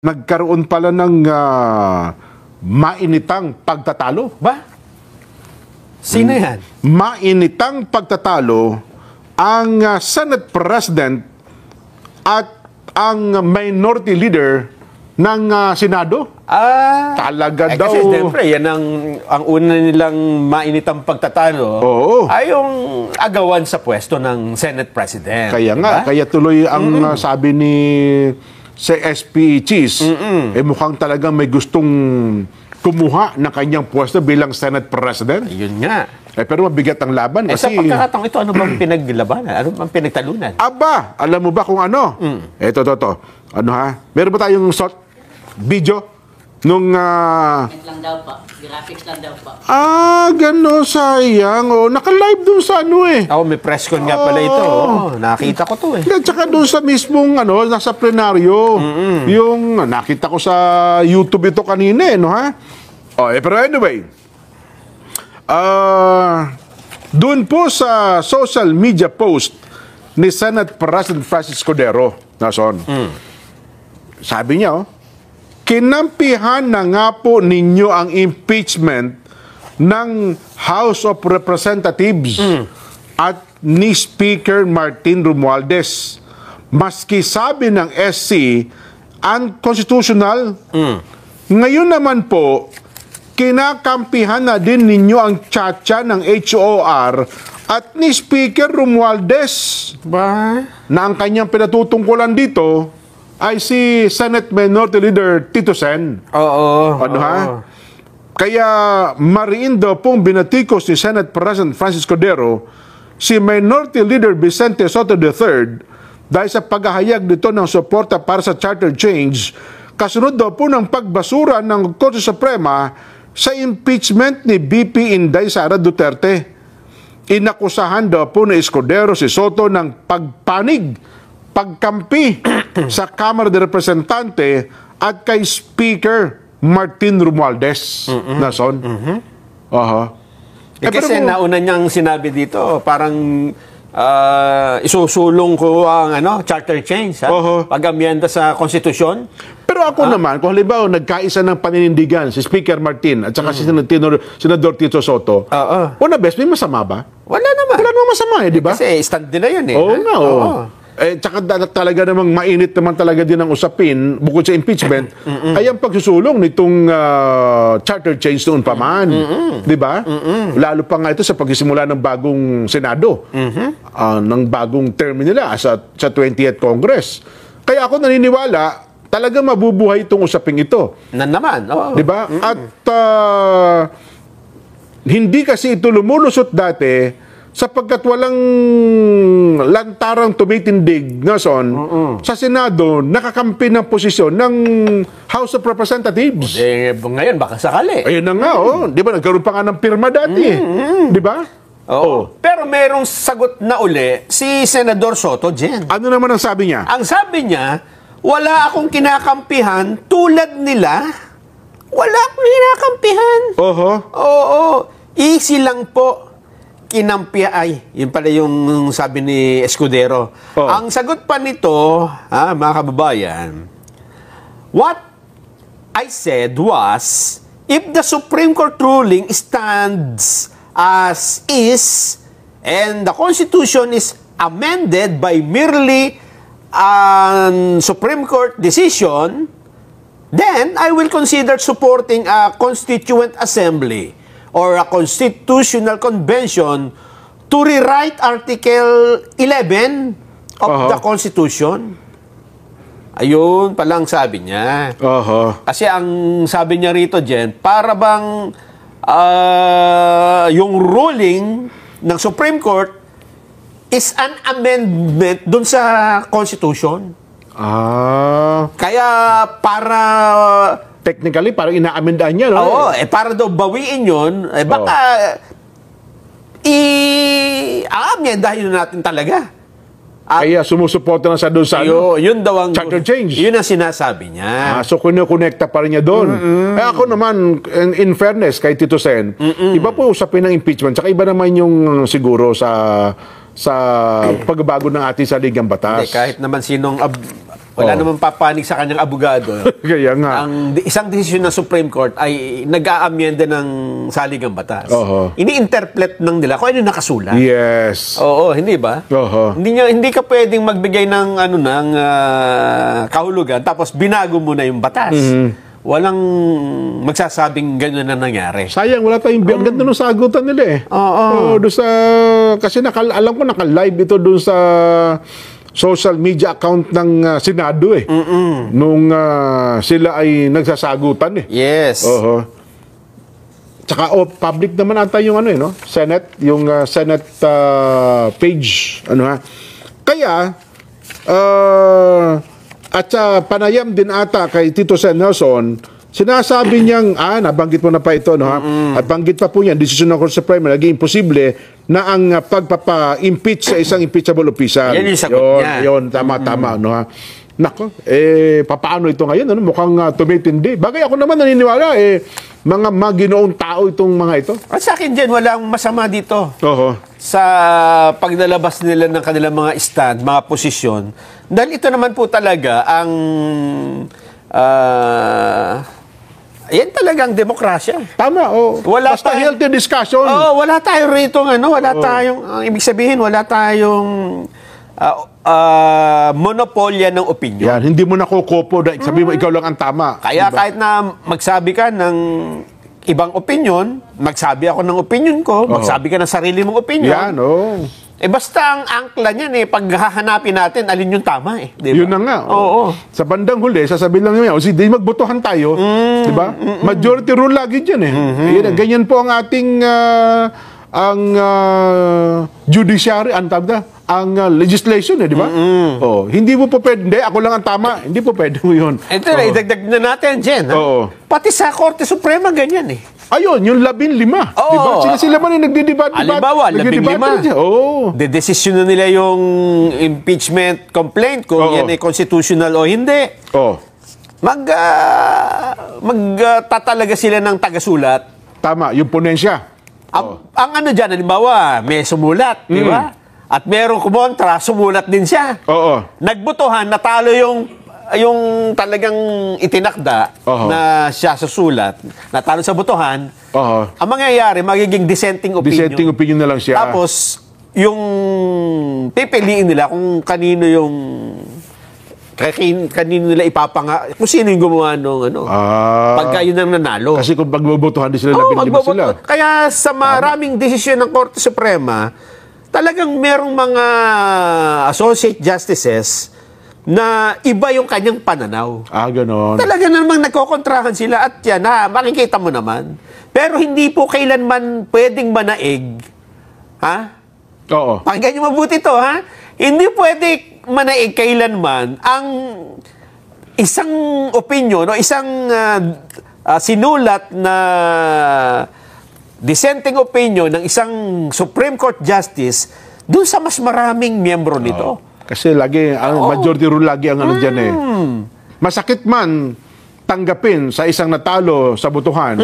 nagkaroon pala ng mainitang pagtatalo. Ba? Sino yan? Mainitang pagtatalo ang Senate President at ang Minority Leader ng Senado. Talaga daw. Kasi siyempre, yan ang una nilang mainitang pagtatalo. Oo. Ay yung agawan sa pwesto ng Senate President. Kaya nga, kaya tuloy ang sabi ni sa SP Cheese, mukhang talagang may gustong kumuha ng kanyang pwesto bilang Senate President. Yun nga. Pero mabigat ang laban. Sa Kasi, pagkakataong ito, ano bang pinaglabanan? Ano bang pinagtalunan? aba, alam mo ba kung ano? Ito. Ano ha? Meron ba tayong video? Nung... lang daw pa. Graphics lang daw pa. Gano'n, sayang. Naka-live dun sa ano eh. May press con nga pala ito. Nakita ko to eh. At saka doon sa mismong, nasa plenaryo. Yung, nakita ko sa YouTube ito kanina no ha? Pero anyway, doon po sa social media post ni Senate President Francis Cordero, nason, sabi niya, kinampihan na nga po ninyo ang impeachment ng House of Representatives at ni Speaker Martin Romualdez. Maski sabi ng SC, unconstitutional. Ngayon naman po, kinakampihan na din ninyo ang tsa-tsa ng HOR at ni Speaker Romualdez. Ba? Na ang kanyang pinatutungkulan dito ay si Senate Minority Leader Tito Sen. Ano ha? Kaya mariin daw pong binatikos ni Senate President Francis Cordero si Minority Leader Vicente Soto III dahil sa paghahayag nito ng suporta para sa charter change, kasunod daw po ng pagbasura ng Korte Suprema sa impeachment ni BP Inday Sara Duterte. Inakusahan daw po ni Escudero si Soto ng pagpanig, pagkampi sa Kamara de Representante at kay Speaker Martin Romualdez. Nason? Kasi nauna niyang sinabi dito, parang isusulong ko ang charter change, pag-amyenda sa konstitusyon. Pero ako naman, kung halimbawa nagkaisa ng paninindigan si Speaker Martin at saka si Senador Tito Soto, una best, may masama ba? Wala naman. Wala namang masama di ba? Kasi stand din na yun eh. Oo nga, tsaka talaga namang mainit naman talaga din ang usapin bukod sa impeachment ay ang pagsusulong nitong charter change noon pa man. Di ba? Lalo pa nga ito sa pagsisimula ng bagong Senado, ng bagong term nila sa 20th Congress. Kaya ako naniniwala, talaga mabubuhay itong usaping ito. Naman. Di ba? At hindi kasi ito lumulusot dati sapagkat walang lantarang tumitindig sa Senado, nakakampi ng posisyon ng House of Representatives. Ngayon, baka sakali. Ayun na nga, di ba? Nagkaroon pa nga ng pirma dati. Di ba? Pero merong sagot na uli si Senador Soto, Jen. Ano naman ang sabi niya? Ang sabi niya, wala akong kinakampihan tulad nila. Wala akong kinakampihan. Easy lang po. Yun pala yung sabi ni Escudero. Ang sagot pa nito, mga kababayan, what I said was, if the Supreme Court ruling stands as is, and the Constitution is amended by merely a Supreme Court decision, then I will consider supporting a Constituent Assembly or a constitutional convention to rewrite Article 11 of the Constitution. Ayun palang sabi niya. Kasi ang sabi niya rito, Jen, para bang yung ruling ng Supreme Court is an amendment dun sa Constitution. Kaya para... Technically, parang ina-amendaan niya, para daw bawiin yun, baka i-amendahin natin talaga. Kaya sumusuporta na sa doon sa yun daw ang charter change. Yun ang sinasabi niya. So, kunekta pa rin niya doon. Ako naman, in fairness kay Tito Sen, iba po usapin ng impeachment, tsaka iba naman yung siguro sa pagbabago ng ating saligang batas. Kahit naman sinong Wala naman papanig sa kanyang abogado. Kaya nga. Ang isang desisyon ng Supreme Court ay nag-aamyenda ng saligang batas. Ini-interpret ng nila kung ano nakasulat. Yes. Oo, hindi ba? Hindi ka pwedeng magbigay ng kahulugan tapos binago mo na yung batas. Walang magsasabing gano'n na nangyari. Sayang, wala tayong ang ganda ng sagutan nila eh. Doon sa, kasi alam ko naka-live ito doon sa social media account ng Senado eh. Nung sila ay nagsasagutan eh. Yes. Tsaka public naman ata yung no? Senate, yung Senate page. Kaya, at panayam din ata kay Tito Sen Nelson, sinasabi niyang, nabanggit mo na pa ito, no? At banggit pa po niyan, desisyon ng Court Supreme, naging imposible na ang pagpapa-impeach sa isang impeachable official. Yan yung sagot niya. Yun, tama, no? Nako, papaano ito ngayon? Mukhang tumitindi. Bagay ako naman naniniwala, mga maginoong tao itong mga ito. At sa akin dyan, walang masama dito. Sa paglalabas nila ng kanilang mga stand, mga posisyon. Dahil ito naman po talaga ang yan talagang demokrasya. Tama, basta healthy discussion. Wala tayong rito, wala tayong, ang ibig sabihin, wala tayong monopolya ng opinion. Yan, hindi mo nakukopo na sabi mo ikaw lang ang tama. Kaya kahit na magsabi ka ng ibang opinion, magsabi ako ng opinion ko, magsabi ka ng sarili mong opinion. Yan, basta ang angkla niyan paghahanapin natin alin yung tama diba? Yun na nga. Sa bandang huli, sasabihin lang niya, di magbotohan tayo, di ba? Majority rule lagi diyan eh. Ganyan po ang ating judiciary, ang legislation di ba? Hindi mo po pwede, ako lang ang tama, hindi po pwede mo yun. Ito na, idagdag na natin, Jen. Pati sa Korte Suprema, ganyan eh. Ayun, yung 15. Diba? Sila man yung nagdidebat. Halimbawa, 15. Dedesisyon na nila yung impeachment complaint kung yan ay constitutional o hindi. Magtatalaga sila ng tagasulat. Tama, yung ponensya. Ang dyan, halimbawa, may sumulat, di ba? At merong kumontra, sumulat din siya. Nagbotohan, natalo yung talagang itinakda na siya susulat, natalo sa botohan, ang mangyayari, magiging dissenting opinion. Dissenting opinion na lang siya. Tapos, yung pipiliin nila kung kanino nila kung sino yung gumawa nung pagka yun ang nanalo. Kasi kung magbobotohan din sila, 15 sila. Kaya sa maraming desisyon ng Korte Suprema, talagang merong mga associate justices na iba yung kanyang pananaw. Ganon. Talaga namang nagkokontrahan sila at yan, makikita mo naman. Pero hindi po kailanman pwedeng manaig. Pakinggan nyo mabuti to, Hindi pwede manaig kailanman ang isang opinion o isang sinulat na dissenting opinion ng isang Supreme Court Justice doon sa mas maraming miyembro nito. Kasi lagi, majority rule lagi ang dyan eh. Masakit man tanggapin sa isang natalo sa botohan,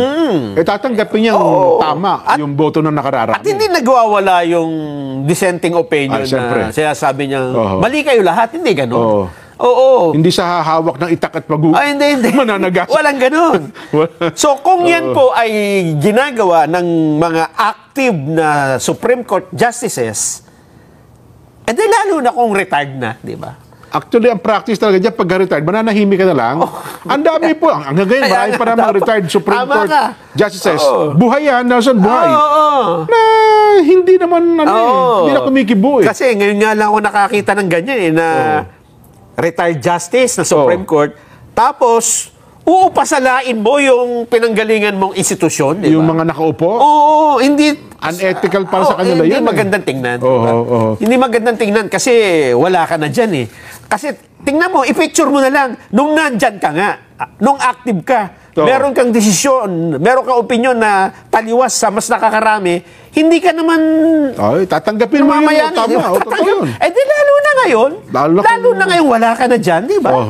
tatanggapin niyang tama yung boto na nakararami. At hindi nagwawala yung dissenting opinion na sinasabi niya, mali kayo lahat, hindi gano'n. Hindi sa hahawak ng itak at pag hindi. mananagas. Walang gano'n. So kung yan po ay ginagawa ng mga active na Supreme Court Justices, lalo na kung retired na, di ba? Actually, ang practice talaga dyan, pag-retired, mananahimik ka na lang. Ang dami po. Hanggang ngayon, marami pa naman retired Supreme Court Justices. Buhay yan, Nelson, buhay. Na hindi naman, hindi na kumikibo eh. Kasi ngayon nga lang ako nakakita ng ganyan na retired justice na Supreme Court. Tapos, uupasalain mo yung pinanggalingan mong institusyon, di ba? Yung mga nakaupo? Hindi unethical para sa kanila hindi yun. Hindi magandang tingnan. Hindi magandang tingnan kasi wala ka na dyan eh. Kasi tingnan mo, i-picture mo na lang, nung nandyan ka nga, nung active ka, meron kang desisyon, meron kang opinion na taliwas sa mas nakakarami, hindi ka naman tatanggapin mo yun. Tama. Di lalo na ngayon, wala ka na dyan, di ba?